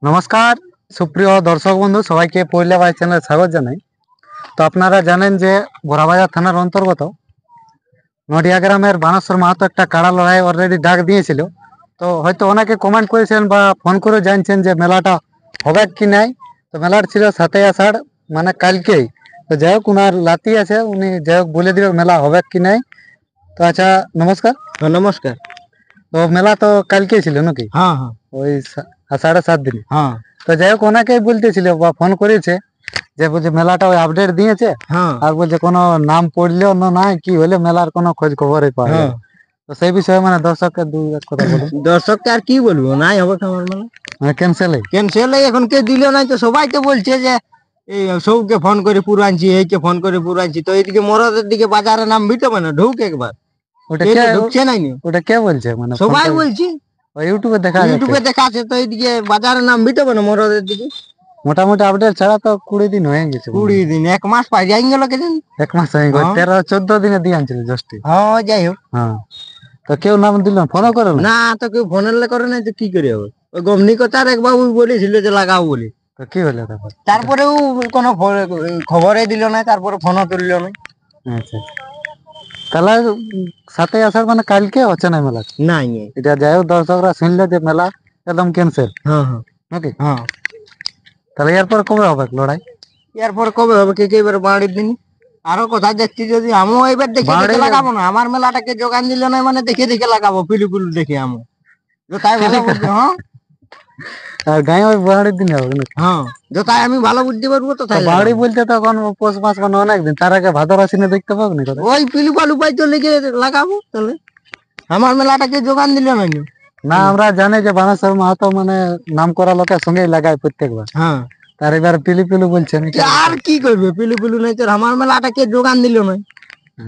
নমস্কার সুপ্রিয় দর্শক বন্ধু, সবাইকে পয়লা বাই চ্যানেলে স্বাগত জানাই। তো আপনারা জানেন যে বড়াবাজার থানার অন্তর্গত নডিয়া গ্রামের বানেশ্বর মাহাতো একটা কাড়া লড়াই অলরেডি ডাক দিয়েছিল। তো হয়তো অনেকে কমেন্ট করেছেন বা ফোন করে জানছেন যে মেলাটা হবে কি নাই। তো মেলাটা ছিল 7ই আষাঢ়, মানে কালকেই। তো যাই হোক, উনার লাতি আছে, উনি যাই হোক বলে দিবে মেলা হবে কি নাই। তো আচ্ছা, নমস্কার। নমস্কার। তো মেলা তো কালকেই ছিল নাকি? হ্যাঁ হ্যাঁ ওই 7.5 দিন। হ্যাঁ তো যাই হোক, অনেকেই বলতেছিল বা ফোন করেছে যে বলছে মেলাটা ওই আপডেট দিয়েছে, হ্যাঁ আর বলছে কোনো নাম পড়লেও না নাই কি হলে মেলার কোনো খোঁজ খবরই পাওয়া হ্যাঁ যাবে। তো সেই বিষয়ে মানে দর্শককে দুই এক কথা বলুন। দর্শককে আর কি বলবো, নাই হবে খাবার মানে মানে ক্যান্সেলই। ক্যান্সেল এখন কে দিল নাই, তো সবাই তো বলছে যে এই সবকে ফোন করে পুরানছি, এইকে ফোন করে পুরানছি। তো এইদিকে মরদের দিকে বাজারে নাম বিতে মানে ঢুক একবার ওটা এই কে? তো ঢুকছে নাই নি। ওটা কে বলছে? মানে সবাই বলছি, ওই ইউটিউবে দেখা যাচ্ছে। ইউটিউবে দেখাচ্ছে। তো এইদিকে বাজারে নাম বিতে মানে মরদের দিকে মোটামুটি আপডেট ছাড়া তো 20 দিন হয়ে গেছে মনে 20 হয়। দিন 1 মাস পাই যাই গেল কে জানি। 1 মাস হয়ে গেছে, হ্যাঁ 13-14 দিনে দিয়ে আনছিল জস্টি। হ্যাঁ যাই হোক। হ্যাঁ, তো কেউ নাম দিল, ফোনও করে না? না, তো কেউ ফোনের করে নাই তো কি করে হবে। ওই গমনি কথা আর এক বাবু বলেছিল যে লাগাও বলে। তো কি হলো তারপর? তারপরেও কোনো খবরই দিল না, তারপরে ফোনও তুললো না। আচ্ছা, তাহলে 7ই আষাঢ় মানে কালকে হচ্ছে না মেলা? নাই নাই। এটা যাই হোক, দর্শকরা শুনলে যে মেলা একদম ক্যান্সেল হ্যাঁ হ্যাঁ নাকি? হ্যাঁ। তাহলে এরপর কবে হবে লড়াই? এরপর কবে হবে কে কে এবার বাড়ির দিন আরো কথা যাচ্ছি, যদি আমিও এবার দেখে দেখে বাড়ি লাগাবো না। আমার মেলাটাকে যোগান দিল না মানে দেখে দেখে লাগাবো, পিলু পিলু দেখে আমি তাই ভালো বুঝছি। হ্যাঁ আর গায়ে ওই বাড়ির দিন হবে নাকি? হ্যাঁ, যথাই আমি ভালো বুঝতে পারবো তো তো তাই বাড়ি লাগাবো। বলতে তখন পৌষ মাস মানে অনেক দিন, তার আগে ভাদর আশ্বিনে দেখতে পাবো না কথা। ওই পিলু পালু পাই তো লেগে লাগাবো তাহলে। আমার মেলাটাকে যোগান দিল না নি। না, আমরা জানি যে বানেশ্বর মাহাতো মানে নাম করা লোকের সঙ্গেই লাগায় প্রত্যেকবার। হ্যাঁ, তার এবার পিলু পিলু বলছেন। আর কি করবে পিলু পিলু নাই, তোর আমার মেলাটাকে যোগান দিল না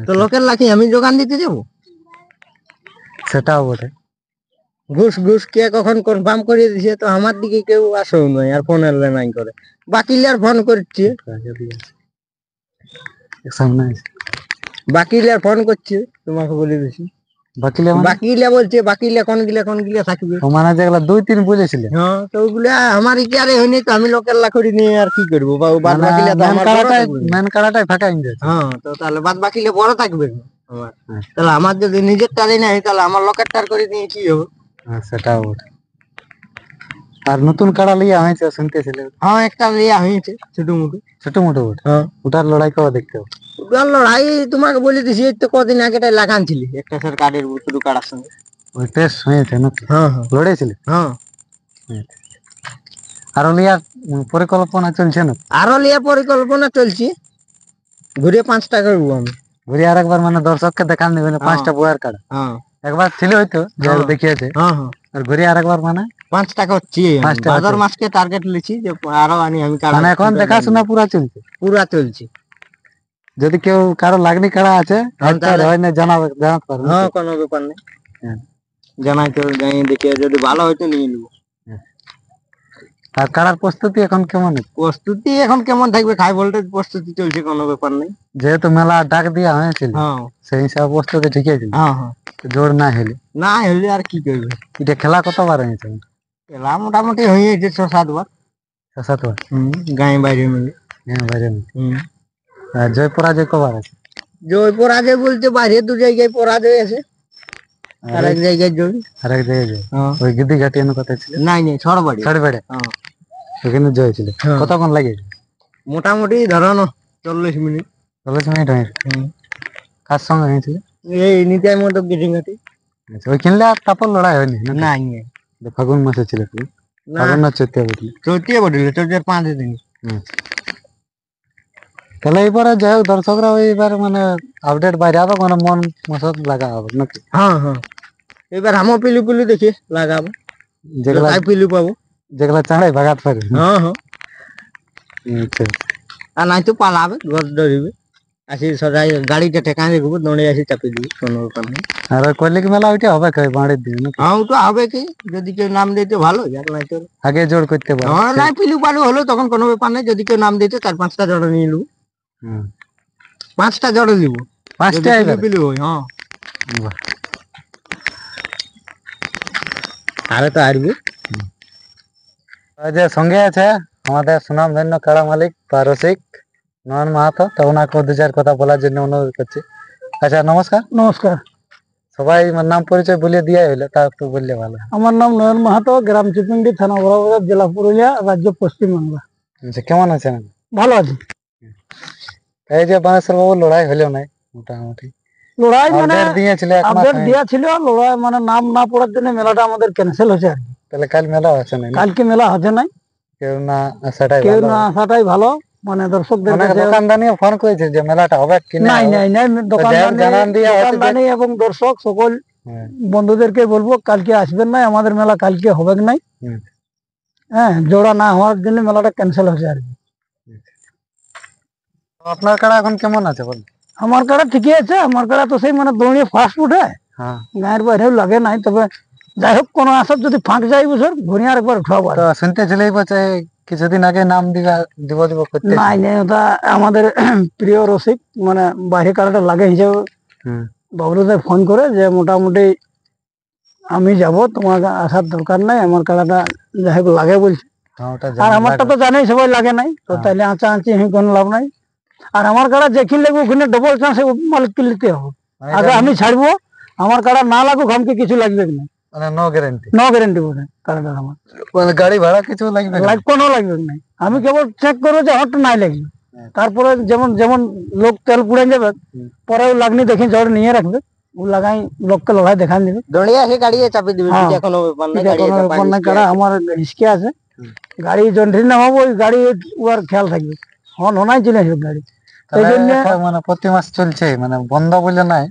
তো লোকের লাখি আমি যোগান দিতে যাবো। সেটাও বটে। ঘুষ ঘুষ কে কখন কনফার্ম করে দিছে, তো আমার দিকে কেউ আসেও নাই আর ফোন এলে নাই করে। বাকি আর ফোন করছে, সামনে আছে। বাকি আর ফোন করছে তোমাকে বলে দিছি। বাকিলে মানে? বাকিলা বলছে বাকিলা কোন গিলা থাকবে। ও মানে যেগুলা 2-3 বলেছিলে, হ্যাঁ, তো ওগুলা আমার ইকারে হয়নি, তো আমি লোকের লাখড়ি নিয়ে আর কি করবো। বাদ মানে বাকিলা তো আমার বড় থাকবে। মেন কাড়াটাই ফাঁকা হয়ে যাচ্ছে। হ্যাঁ, তো তাহলে বাদ বাকিলে বড় থাকবে আমার। তাহলে আমার যদি নিজের টারি নাই, তাহলে আমার লোকের টার করে নিয়ে কি হবে। হ্যাঁ, সেটাও বটে। আর নতুন কাড়া লিয়া হয়েছে শুনতেছিলে? হ্যাঁ, একটা লিয়া হয়েছে ছোট মুটো। ছোট মোটো বটে। হ্যাঁ, ওটার লড়াই কবে দেখতে হবে? ওগুলো লড়াই তোমাকে বলে দিছি, এই তো কদিন আগে লাগান ছিল একটা সরকারের শুধু কাড়ার সঙ্গে। ওই টেস্ট হয়েছে নাকি? হ্যাঁ হ্যাঁ লড়েছিলে? হ্যাঁ। আর লিয়ার পরিকল্পনা চলছে না? আরো লিয়া পরিকল্পনা চলছে, ঘুরে 5টা করবো আমি। ঘুরে আর একবার মানে দর্শককে দেখান দিবেন 5টা বইয়ের কাড়া। হ্যাঁ একবার ছিল হয়তো যে হ্যাঁ দেখিয়েছে, হ্যাঁ হ্যাঁ। আর ঘুরে আর একবার মানে 5টা করছি। 5টা ভাদর আছে। মাসকে টার্গেট লিছি যে আরো আনি আমি কাড়া। মানে এখন দেখাশোনা পুরা চলছে। পুরা চলছে। যদি কেউ কারো লাগনি কাড়া আছে তাহলে হয় না জানাতে পারবে। হ্যাঁ, কোনো ব্যাপার নেই। হ্যাঁ। জানাই তো যাই দেখে, যদি ভালো হয়তো নিয়ে নিবো। আর কাড়ার প্রস্তুতি এখন কেমন? প্রস্তুতি এখন কেমন থাকবে, হাই ভোল্টেজ প্রস্তুতি চলছে, কোনো ব্যাপার নেই। যেহেতু মেলা ডাক দিয়া হয়েছিল, হ্যাঁ সেই হিসাবে প্রস্তুতি ঠিকই ছিল। হ্যাঁ হ্যাঁ। জোর না হলে না হলে আর কি করবে। এটা খেলা কতবার হয়েছে? খেলা মোটামুটি হয়ে গেছে 6-7 বার। 7বার। গায়ে বাইরে মিলে। হ্যাঁ, বাইরে। আর জয় পরাজয় কবার আছে? জয় পরাজয় বলতে বাইরে 2 জায়গায় পরাজয় আছে, আর এক জায়গায় জয়। আর এক জায়গায় জয়, হ্যাঁ। ওই গিদ্দি ঘাটি এনে কথা ছিল। নাই নাই, ছড়বাড়ি। ছড়বেড়ে। হ্যাঁ, ওখানে জয় ছিল। হ্যাঁ। কতক্ষণ লাগিয়েছে? মোটামুটি ধরো না 40 মিনিট। 40 মিনিট হয়েছে। হুম। কার সঙ্গে হয়েছিল? এই নিতাই মতো গিরিঙ্গাটি। আচ্ছা, ওই কিনলে আর তারপর লড়াই হয়নি নাকি? নাই নাই। ফাগুন মাসে ছিল কি? না, ফাগুন না চৈত্র বলছিল। চৈতিয়ে বটিলে, চৈতের 5 দিন। আচ্ছা। তাহলে এবারে যাই হোক, দর্শকরা এইবার মানে আপডেট বাইরে হবে, মানে মন মসত লাগা হবে নাকি? হ্যাঁ হ্যাঁ। এবার আমও পিলু পিলু দেখে লাগাবো, যেগুলা তাই পিলু পাবো। যেগুলা চাঁড়াই ভাগাত পারে। হ্যাঁ হ্যাঁ। আচ্ছা। আর নাই তো পালাবে, ঘর ধরিবে। আসি সদাই গাড়িটা ঠেকাই দেখবো, দৌড়ে আসি চাপিয়ে দিবি, কোনো ব্যাপার নেই। আর ওই কলিক মেলা ওইটা হবে কই বাড়ির দিন নাকি? হ্যাঁ, ওটা হবে কি, যদি কেউ নাম দিতে ভালো, আর নাই তো। আগে জোর করতে পারে। হ্যাঁ, নাই পিলু পালু হলো তখন কোনো ব্যাপার নেই, যদি কেউ নাম দিতে 4-5টা জড়ো নিয়ে নেবো। হুম। 5টা জড়ো দিব, 5টা পিলু এবার? পিলু হয়। হ্যাঁ, বাহ। আরে তো আসবে। আর যে সঙ্গে আছে আমাদের সুনামধন্য কাড়া মালিক বা রসিক নয়ন মাহাতো, তো ওনাকে দু চার কথা বলার জন্য অনুরোধ করছি। আচ্ছা, নমস্কার। নমস্কার, সবাই নাম পরিচয় বলে দিয়ে হইলো, তা একটু বললে ভালো। আমার নাম নয়ন মাহাতো, গ্রাম চিপিন্ডি, থানা বড়বাজার, জেলা পুরুলিয়া, রাজ্য পশ্চিমবাংলা। আচ্ছা, কেমন আছেন? ভালো আছি। এই যে বানেশ্বর বাবু লড়াই হলো নাই মোটামুটি, লড়াই মানে আপডেট দিয়েছিল এক মাস আপডেট হয়নি। দেওয়া ছিল, লড়াই মানে নাম না পড়ার জন্য মেলাটা আমাদের ক্যান্সেল হয়েছে আর কি। তাহলে কাল মেলা আছে না? কালকে মেলা হচ্ছে নাই, কেউ না আসাটাই কেউ ভালো। না আসাটাই ভালো, মানে দর্শকদের অনেক কাছে। দোকানদানিও ফোন করেছে যে মেলাটা হবে কি না নাই হবে। নাই নাই, জানান দিয়ে হয়তো দোকানদানি এবং দর্শক সকল হ্যাঁ, বন্ধুদেরকে বলবো কালকে আসবেন না, আমাদের মেলা কালকে হবে নাই। হুম। হ্যাঁ, জোড়া না হওয়ার জন্য মেলাটা ক্যান্সেল হয়েছে আর কি। তো আপনার কাড়া এখন কেমন আছে বল? আমার কাড়া ঠিকই আছে, আমার কাড়া তো সেই মানে দৌড়িয়ে ফাস্ট উঠে, হ্যাঁ, গায়ের বাইরেও লাগে নাই। তবে যাই হোক, কোনো আসার যদি ফাঁক যায় বছর ঘুরিয়ে আরেকবার উঠাবো। তো শুনতেছিলেই বলছে কিছুদিন আগে নাম দিব করতে। নাই নাই, ওটা আমাদের প্রিয় রসিক, মানে বাইরে কারাটা লাগে হিসেবে হুম, বাবলুদের ফোন করে যে মোটামুটি আমি যাব, তোমার আসার দরকার নাই, আমার কারাটা যাই হোক লাগে বলছে। হ্যাঁ, ওটা আর জানি আমারটা লাগবে। তো জানাই সবাই লাগে নাই, তো হ্যাঁ। তাইলে আঁচা আঁচি কোনো লাভ নাই। আর আমার কারা যেখানে লাগবে ওখানে ডবল চান্সে মালিককে নিতে হবে। মানে আগে এটা আমি ছাড়বো, আমার কারা না লাগুক, আমাকে কিছু লাগবে না, মানে নো গ্যারান্টি। নো গ্যারেন্টি বলে কারাটা আমার মানে গাড়ি ভাড়া কিছু লাগবে না? কোনো লাগবে না। আমি কেবল চেক করবো যে হট নাই লাগবে, তারপরে যেমন যেমন লোক তেল পুড়ে যাবে, হুম। পরে ও লাগনি দেখি জড় নিয়ে রাখবে, ও লাগাই লোককে লড়াই দেখান দিবে। দড়িয়ে আসে গাড়ি চাপি দিবি, হ্যাঁ, পিঠা কোনো ব্যাপার নাই, এটা গাড়ি কোনো চাপা ব্যাপার না, নিচে কারা আছে। আমার হিসকে আছে। হুম। গাড়ি যন্ত্রী না হবো, ওই গাড়ি ওর খেয়াল থাকবে, হন হনাই চলে আসবে গাড়ি। সেই তাহলে জন্য এখন মানে প্রতি মাস চলছে, মানে বন্ধ বলে নাই।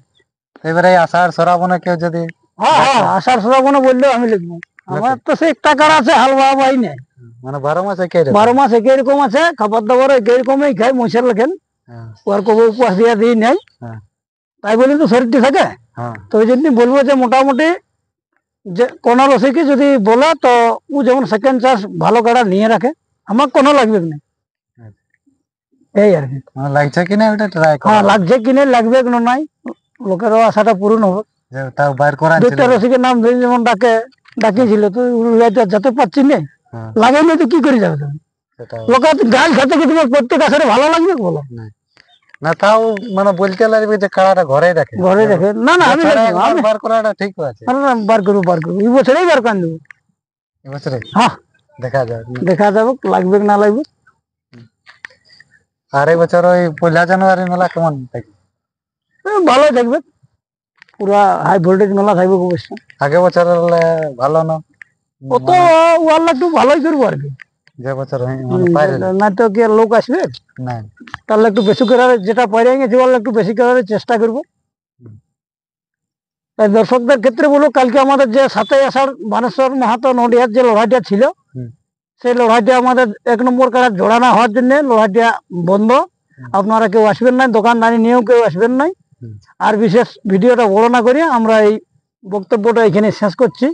এবারে এই আষাঢ় শ্রাবণে কেউ যদি হ্যাঁ হ্যাঁ, আসার শ্রাবণে বললেও আমি লিখবো। আমার তো সেই টাকার আছে, হাল বাবাই নেই, মানে 12 মাসে কে 12 মাস একই রকম আছে, খাবার দাবার একই রকমই খাই, মশার লেখেন, হ্যাঁ, ওর কবু উপবাস দিয়ে দিই নেই, হ্যাঁ, তাই বলি তো শরীরটি থাকে। হ্যাঁ, তো ওই জন্য বলবো যে মোটামুটি যে কোন রসিকে যদি বলে, তো ও যেমন সেকেন্ড চান্স ভালো কাড়া নিয়ে রাখে, আমার কোনো লাগবে না, এই আর কি। মানে লাগছে কিনা ওটা ট্রাই হ্যাঁ, করা, লাগছে কিনে লাগবে কোনো নাই, লোকেরও আশাটা পূরণ হবে। যে তাও বাইর করা ছিল। দুইটা রসিকের নাম ধরে যেমন ডাকিয়েছিল, তো যেতে পারছি না, হ্যাঁ, লাগে না তো কি করে যাবে তুমি? সেটাও লোকের গাল খেতে কি তোমার প্রত্যেক আসরে ভালো লাগবে বলো? না, তাও মানে বলতে লাগবে যে কাড়াটা ঘরে রাখে। ঘরে দেখে না না, আমি বছরে রাখবো, একবার আমি বার করাটা ঠিক আছে। আরে না, বার করবো এই বছরেই বার করে দেবো। এবছরে হ্যাঁ, দেখা যাবে। দেখা যাবে লাগবে কি না লাগবে। আর এই বছর ওই 1 জানুয়ারি মেলা কেমন থাকবে? ভালোই থাকবে, পুরা হাই ভোল্টেজ মেলা থাকবে খুব বেশি। আগে বছর ভালো না, অত ওয়াল্লা একটু ভালোই করবো আর কি। যে বছর মানে পাইরে না তো কি আর লোক আসবে, না। তাহলে একটু বেশি করার, যেটা পরে গেছে ওয়াল্লা একটু বেশি করার চেষ্টা করবো। তাই দর্শকদের ক্ষেত্রে বলো, কালকে আমাদের যে 7ই আষাঢ় বানেশ্বর মাহাতো নডিহার যে লড়াইটা ছিল, হুম। সেই লড়াইটা আমাদের 1 নম্বর কাড়া জোড়া না হওয়ার জন্য লড়াইটা বন্ধ। আপনারা কেউ আসবেন নাই, দোকানদারি নিয়েও কেউ আসবেন নাই। হুম। আর বিশেষ ভিডিওটা বড় না করে আমরা এই বক্তব্যটা এখানে শেষ করছি।